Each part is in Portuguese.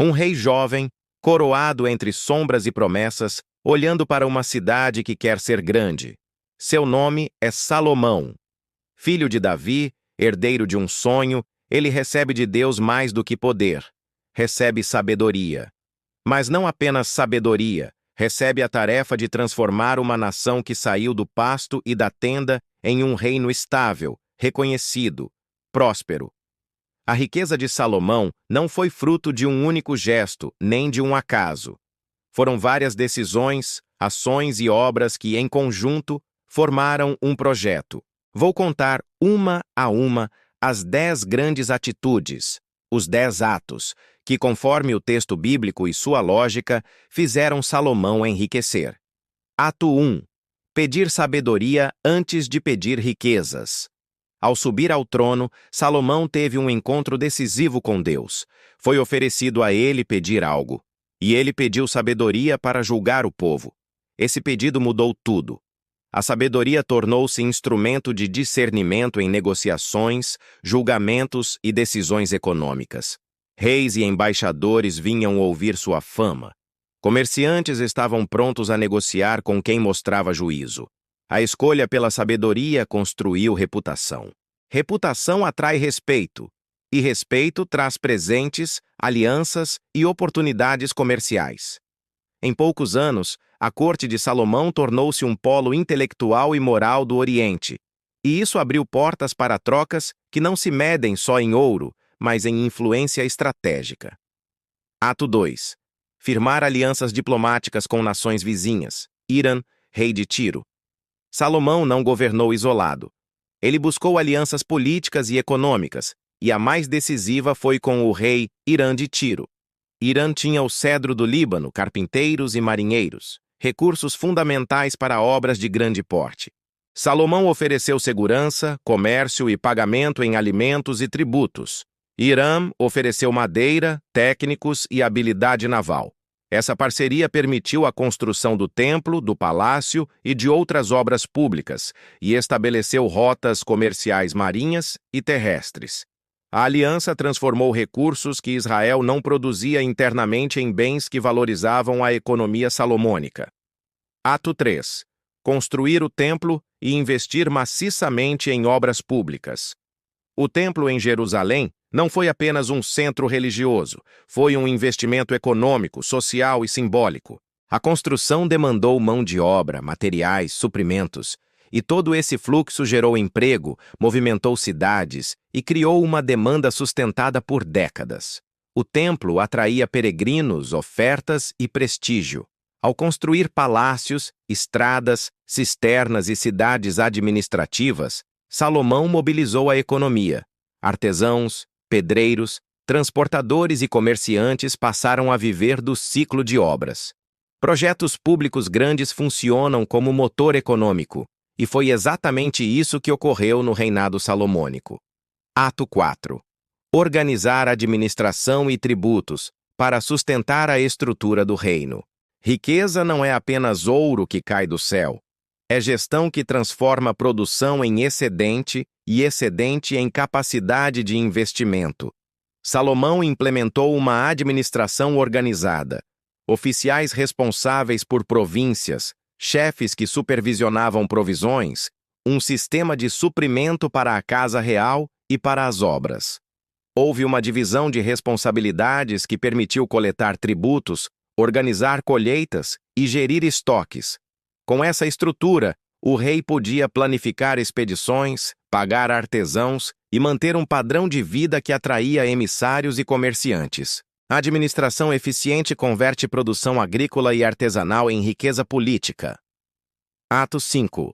Um rei jovem, coroado entre sombras e promessas, olhando para uma cidade que quer ser grande. Seu nome é Salomão. Filho de Davi, herdeiro de um sonho, ele recebe de Deus mais do que poder. Recebe sabedoria. Mas não apenas sabedoria, recebe a tarefa de transformar uma nação que saiu do pasto e da tenda em um reino estável, reconhecido, próspero. A riqueza de Salomão não foi fruto de um único gesto, nem de um acaso. Foram várias decisões, ações e obras que, em conjunto, formaram um projeto. Vou contar uma a uma as 10 grandes atitudes, os 10 atos, que, conforme o texto bíblico e sua lógica, fizeram Salomão enriquecer. Ato 1. Pedir sabedoria antes de pedir riquezas. Ao subir ao trono, Salomão teve um encontro decisivo com Deus. Foi oferecido a ele pedir algo. E ele pediu sabedoria para julgar o povo. Esse pedido mudou tudo. A sabedoria tornou-se instrumento de discernimento em negociações, julgamentos e decisões econômicas. Reis e embaixadores vinham ouvir sua fama. Comerciantes estavam prontos a negociar com quem mostrava juízo. A escolha pela sabedoria construiu reputação. Reputação atrai respeito, e respeito traz presentes, alianças e oportunidades comerciais. Em poucos anos, a corte de Salomão tornou-se um polo intelectual e moral do Oriente, e isso abriu portas para trocas que não se medem só em ouro, mas em influência estratégica. Ato 2. Firmar alianças diplomáticas com nações vizinhas. Irã, rei de Tiro. Salomão não governou isolado. Ele buscou alianças políticas e econômicas, e a mais decisiva foi com o rei Irã de Tiro. Irã tinha o cedro do Líbano, carpinteiros e marinheiros, recursos fundamentais para obras de grande porte. Salomão ofereceu segurança, comércio e pagamento em alimentos e tributos. Irã ofereceu madeira, técnicos e habilidade naval. Essa parceria permitiu a construção do templo, do palácio e de outras obras públicas, e estabeleceu rotas comerciais marinhas e terrestres. A aliança transformou recursos que Israel não produzia internamente em bens que valorizavam a economia salomônica. Ato 3. Construir o templo e investir maciçamente em obras públicas. O templo em Jerusalém não foi apenas um centro religioso, foi um investimento econômico, social e simbólico. A construção demandou mão de obra, materiais, suprimentos, e todo esse fluxo gerou emprego, movimentou cidades e criou uma demanda sustentada por décadas. O templo atraía peregrinos, ofertas e prestígio. Ao construir palácios, estradas, cisternas e cidades administrativas, Salomão mobilizou a economia. Artesãos, pedreiros, transportadores e comerciantes passaram a viver do ciclo de obras. Projetos públicos grandes funcionam como motor econômico, e foi exatamente isso que ocorreu no reinado salomônico. Ato 4. Organizar administração e tributos para sustentar a estrutura do reino. Riqueza não é apenas ouro que cai do céu. É gestão que transforma produção em excedente e excedente em capacidade de investimento. Salomão implementou uma administração organizada. Oficiais responsáveis por províncias, chefes que supervisionavam provisões, um sistema de suprimento para a casa real e para as obras. Houve uma divisão de responsabilidades que permitiu coletar tributos, organizar colheitas e gerir estoques. Com essa estrutura, o rei podia planificar expedições, pagar artesãos e manter um padrão de vida que atraía emissários e comerciantes. A administração eficiente converte produção agrícola e artesanal em riqueza política. Ato 5.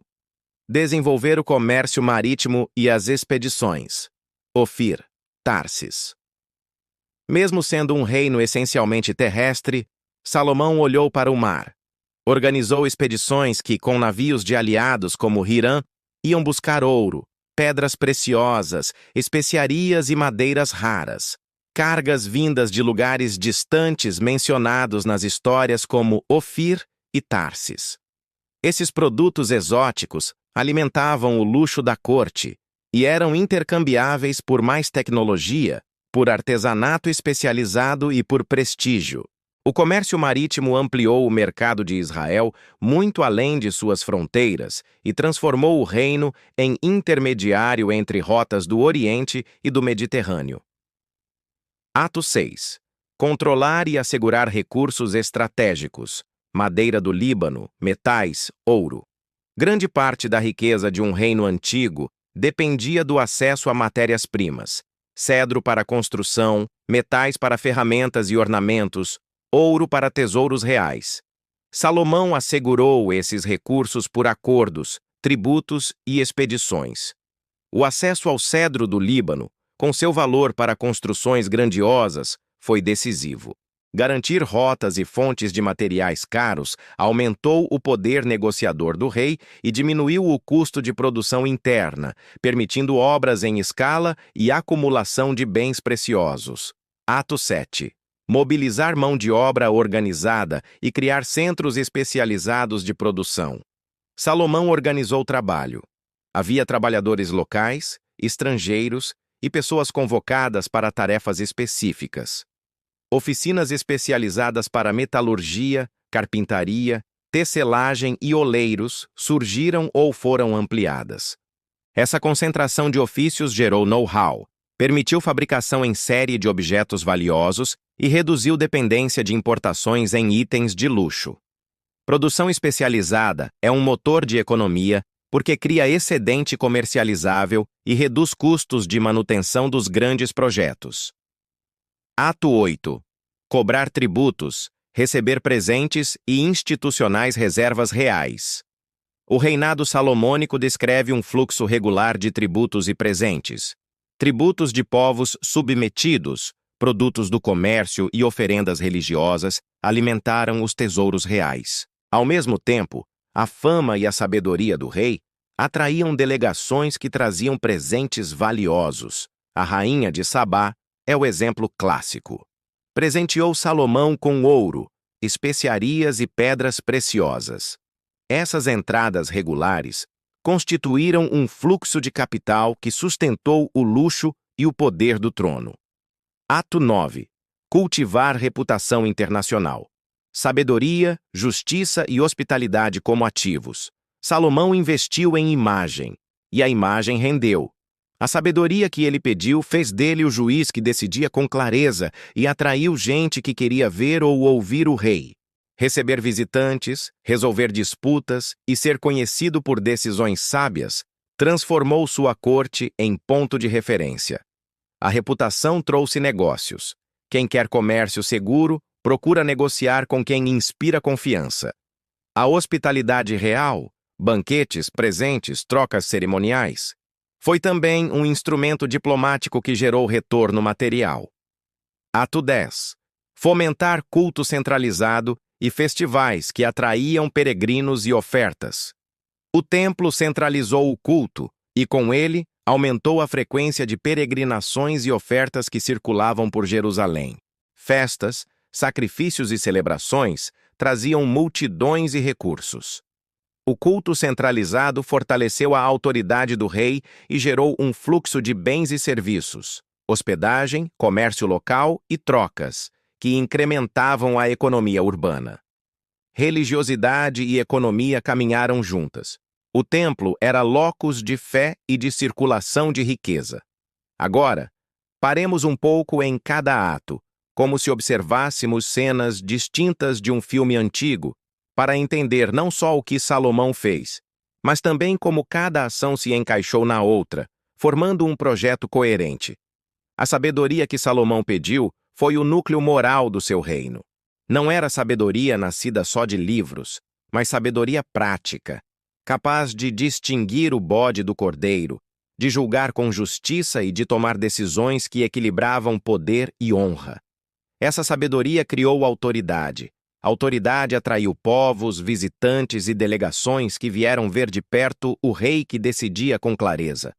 Desenvolver o comércio marítimo e as expedições. Ofir, Tarsis. Mesmo sendo um reino essencialmente terrestre, Salomão olhou para o mar. Organizou expedições que, com navios de aliados como Hirã, iam buscar ouro, pedras preciosas, especiarias e madeiras raras. Cargas vindas de lugares distantes mencionados nas histórias como Ofir e Tarsis. Esses produtos exóticos alimentavam o luxo da corte e eram intercambiáveis por mais tecnologia, por artesanato especializado e por prestígio. O comércio marítimo ampliou o mercado de Israel muito além de suas fronteiras e transformou o reino em intermediário entre rotas do Oriente e do Mediterrâneo. Ato 6. Controlar e assegurar recursos estratégicos, madeira do Líbano, metais, ouro. Grande parte da riqueza de um reino antigo dependia do acesso a matérias-primas, cedro para construção, metais para ferramentas e ornamentos, ouro para tesouros reais. Salomão assegurou esses recursos por acordos, tributos e expedições. O acesso ao cedro do Líbano, com seu valor para construções grandiosas, foi decisivo. Garantir rotas e fontes de materiais caros aumentou o poder negociador do rei e diminuiu o custo de produção interna, permitindo obras em escala e acumulação de bens preciosos. Ato 7. Mobilizar mão de obra organizada e criar centros especializados de produção. Salomão organizou o trabalho. Havia trabalhadores locais, estrangeiros e pessoas convocadas para tarefas específicas. Oficinas especializadas para metalurgia, carpintaria, tecelagem e oleiros surgiram ou foram ampliadas. Essa concentração de ofícios gerou know-how, permitiu fabricação em série de objetos valiosos e reduziu dependência de importações em itens de luxo. Produção especializada é um motor de economia porque cria excedente comercializável e reduz custos de manutenção dos grandes projetos. Ato 8. Cobrar tributos, receber presentes e institucionais reservas reais. O reinado salomônico descreve um fluxo regular de tributos e presentes. Tributos de povos submetidos, produtos do comércio e oferendas religiosas alimentaram os tesouros reais. Ao mesmo tempo, a fama e a sabedoria do rei atraíam delegações que traziam presentes valiosos. A rainha de Sabá é o exemplo clássico. Presenteou Salomão com ouro, especiarias e pedras preciosas. Essas entradas regulares constituíram um fluxo de capital que sustentou o luxo e o poder do trono. Ato 9. Cultivar reputação internacional. Sabedoria, justiça e hospitalidade como ativos. Salomão investiu em imagem, e a imagem rendeu. A sabedoria que ele pediu fez dele o juiz que decidia com clareza e atraiu gente que queria ver ou ouvir o rei. Receber visitantes, resolver disputas e ser conhecido por decisões sábias transformou sua corte em ponto de referência. A reputação trouxe negócios. Quem quer comércio seguro, procura negociar com quem inspira confiança. A hospitalidade real, banquetes, presentes, trocas cerimoniais, foi também um instrumento diplomático que gerou retorno material. Ato 10. Fomentar culto centralizado e festivais que atraíam peregrinos e ofertas. O templo centralizou o culto e, com ele, aumentou a frequência de peregrinações e ofertas que circulavam por Jerusalém. Festas, sacrifícios e celebrações traziam multidões e recursos. O culto centralizado fortaleceu a autoridade do rei e gerou um fluxo de bens e serviços, hospedagem, comércio local e trocas, que incrementavam a economia urbana. Religiosidade e economia caminharam juntas. O templo era locus de fé e de circulação de riqueza. Agora, paremos um pouco em cada ato, como se observássemos cenas distintas de um filme antigo, para entender não só o que Salomão fez, mas também como cada ação se encaixou na outra, formando um projeto coerente. A sabedoria que Salomão pediu foi o núcleo moral do seu reino. Não era sabedoria nascida só de livros, mas sabedoria prática, capaz de distinguir o bode do cordeiro, de julgar com justiça e de tomar decisões que equilibravam poder e honra. Essa sabedoria criou autoridade. A autoridade atraiu povos, visitantes e delegações que vieram ver de perto o rei que decidia com clareza.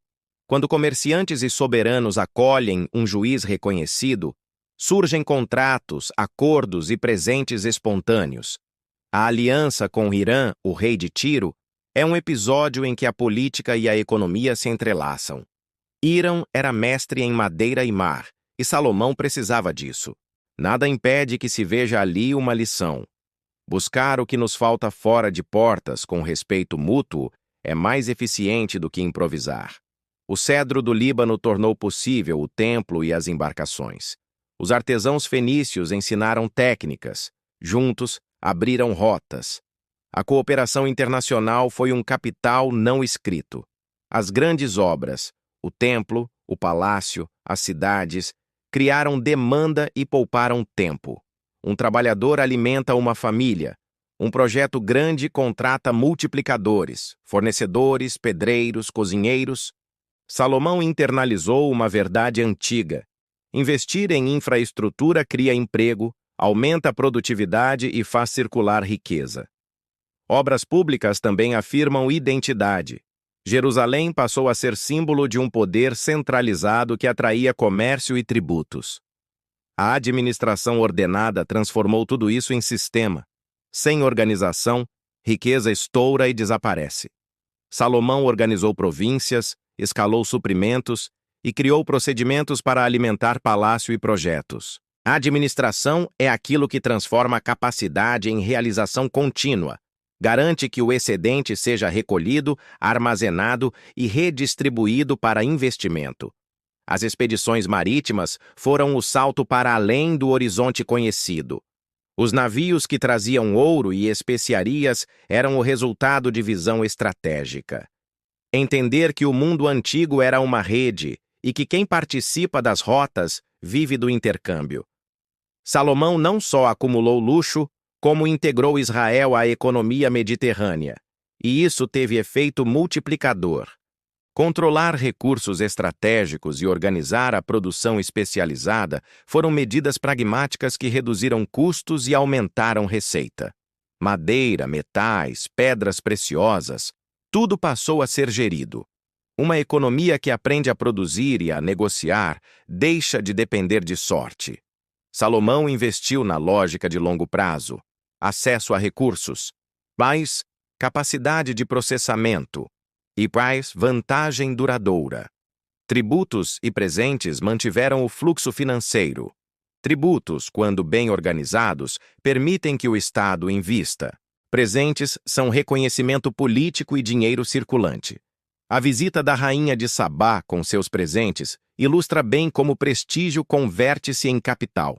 Quando comerciantes e soberanos acolhem um juiz reconhecido, surgem contratos, acordos e presentes espontâneos. A aliança com Hirã, o rei de Tiro, é um episódio em que a política e a economia se entrelaçam. Hírão era mestre em madeira e mar, E Salomão precisava disso. Nada impede que se veja ali uma lição. Buscar o que nos falta fora de portas com respeito mútuo é mais eficiente do que improvisar. O cedro do Líbano tornou possível o templo e as embarcações. Os artesãos fenícios ensinaram técnicas. Juntos, abriram rotas. A cooperação internacional foi um capital não escrito. As grandes obras, o templo, o palácio, as cidades, criaram demanda e pouparam tempo. Um trabalhador alimenta uma família. Um projeto grande contrata multiplicadores, fornecedores, pedreiros, cozinheiros. Salomão internalizou uma verdade antiga. Investir em infraestrutura cria emprego, aumenta a produtividade e faz circular riqueza. Obras públicas também afirmam identidade. Jerusalém passou a ser símbolo de um poder centralizado que atraía comércio e tributos. A administração ordenada transformou tudo isso em sistema. Sem organização, riqueza estoura e desaparece. Salomão organizou províncias, escalou suprimentos e criou procedimentos para alimentar palácio e projetos. A administração é aquilo que transforma a capacidade em realização contínua, garante que o excedente seja recolhido, armazenado e redistribuído para investimento. As expedições marítimas foram o salto para além do horizonte conhecido. Os navios que traziam ouro e especiarias eram o resultado de visão estratégica. Entender que o mundo antigo era uma rede e que quem participa das rotas vive do intercâmbio. Salomão não só acumulou luxo, como integrou Israel à economia mediterrânea, e isso teve efeito multiplicador. Controlar recursos estratégicos e organizar a produção especializada foram medidas pragmáticas que reduziram custos e aumentaram receita. Madeira, metais, pedras preciosas, tudo passou a ser gerido. Uma economia que aprende a produzir e a negociar deixa de depender de sorte. Salomão investiu na lógica de longo prazo, acesso a recursos, mais capacidade de processamento e mais vantagem duradoura. Tributos e presentes mantiveram o fluxo financeiro. Tributos, quando bem organizados, permitem que o Estado invista. Presentes são reconhecimento político e dinheiro circulante. A visita da rainha de Sabá com seus presentes ilustra bem como o prestígio converte-se em capital.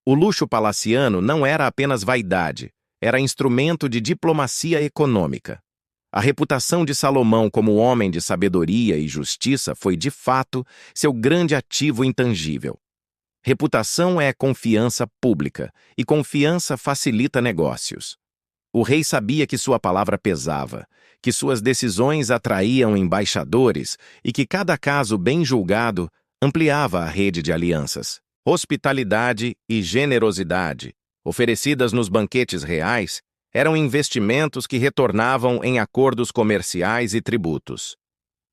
O luxo palaciano não era apenas vaidade, era instrumento de diplomacia econômica. A reputação de Salomão como homem de sabedoria e justiça foi, de fato, seu grande ativo intangível. Reputação é confiança pública, e confiança facilita negócios. O rei sabia que sua palavra pesava, que suas decisões atraíam embaixadores e que cada caso bem julgado ampliava a rede de alianças. Hospitalidade e generosidade, oferecidas nos banquetes reais, eram investimentos que retornavam em acordos comerciais e tributos.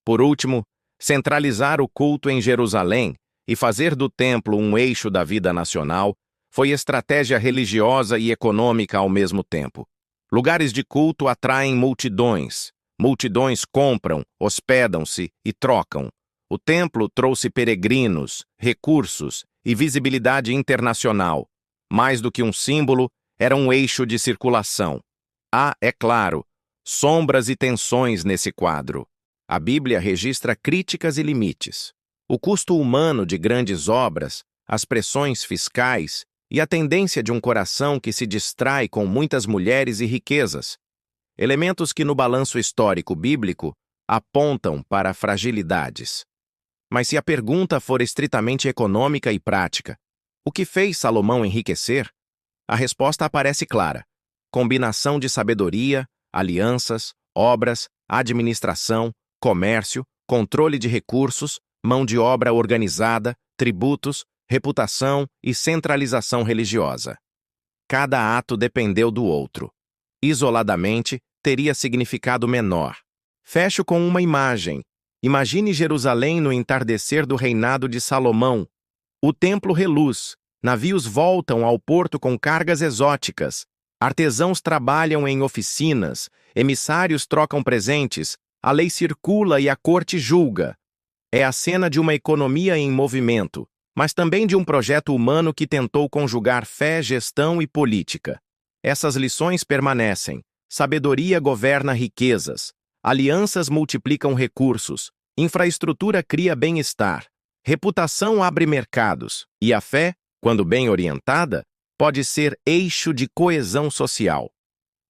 Por último, centralizar o culto em Jerusalém e fazer do templo um eixo da vida nacional foi estratégia religiosa e econômica ao mesmo tempo. Lugares de culto atraem multidões. Multidões compram, hospedam-se e trocam. O templo trouxe peregrinos, recursos e visibilidade internacional. Mais do que um símbolo, era um eixo de circulação. Há, é claro, sombras e tensões nesse quadro. A Bíblia registra críticas e limites. O custo humano de grandes obras, as pressões fiscais e a tendência de um coração que se distrai com muitas mulheres e riquezas. Elementos que no balanço histórico bíblico apontam para fragilidades. Mas se a pergunta for estritamente econômica e prática, o que fez Salomão enriquecer? A resposta aparece clara. Combinação de sabedoria, alianças, obras, administração, comércio, controle de recursos, mão de obra organizada, tributos, reputação e centralização religiosa. Cada ato dependeu do outro. Isoladamente, teria significado menor. Fecho com uma imagem. Imagine Jerusalém no entardecer do reinado de Salomão. O templo reluz, navios voltam ao porto com cargas exóticas, artesãos trabalham em oficinas, emissários trocam presentes, a lei circula e a corte julga. É a cena de uma economia em movimento, mas também de um projeto humano que tentou conjugar fé, gestão e política. Essas lições permanecem. Sabedoria governa riquezas, alianças multiplicam recursos, infraestrutura cria bem-estar, reputação abre mercados, e a fé, quando bem orientada, pode ser eixo de coesão social.